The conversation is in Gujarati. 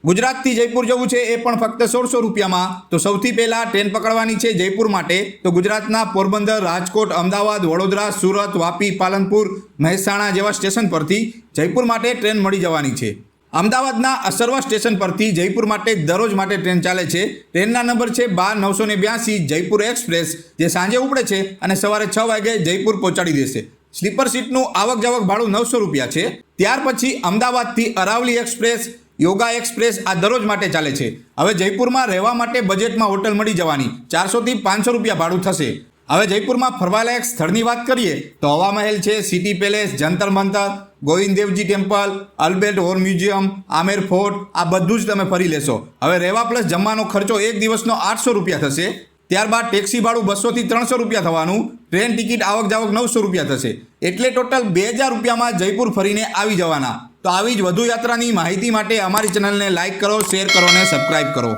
ગુજરાતથી જયપુર જવું છે એ પણ ફક્ત 1600 રૂપિયામાં। તો સૌથી પહેલાં ટ્રેન પકડવાની છે જયપુર માટે। તો ગુજરાતના પોરબંદર, રાજકોટ, અમદાવાદ, વડોદરા, સુરત, વાપી, પાલનપુર, મહેસાણા જેવા સ્ટેશન પરથી જયપુર માટે ટ્રેન મળી જવાની છે। અમદાવાદના અસરવા સ્ટેશન પરથી જયપુર માટે દરરોજ માટે ટ્રેન ચાલે છે। ટ્રેનના નંબર છે 12982 જયપુર એક્સપ્રેસ, જે સાંજે ઉપડે છે અને સવારે 6 વાગે જયપુર પહોંચાડી દેશે। સ્લીપર સીટનું આવક જાવક ભાડું 900 રૂપિયા છે। ત્યાર પછી અમદાવાદથી અરાવલી એક્સપ્રેસ, યોગા એક્સપ્રેસ આ દરરોજ માટે ચાલે છે। હવે જયપુરમાં રહેવા માટે બજેટમાં હોટલ મળી જવાની, 400 થી 500 રૂપિયા ભાડું થશે। હવે જયપુરમાં ફરવાલાયક સ્થળની વાત કરીએ તો હવા મહેલ છે, city palace, Jantar Mantar, Govind Devji temple, અલ્બર્ટ હોર મ્યુઝિયમ, આમેર ફોર્ટ આ બધું જ તમે ફરી લેશો। હવે રહેવા પ્લસ જમવાનો ખર્ચો એક દિવસનો 800 રૂપિયા થશે। ત્યારબાદ ટેક્સી ભાડું 200 થી 300 રૂપિયા થવાનું, ટ્રેન ટિકિટ આવક જાવક 900 રૂપિયા થશે। એટલે ટોટલ 2000 રૂપિયામાં જયપુર ફરીને આવી જવાના। તો આવી જ વધુ યાત્રાની માહિતી માટે અમારી ચેનલને લાઇક કરો, શેર કરો અને સબસ્ક્રાઇબ કરો।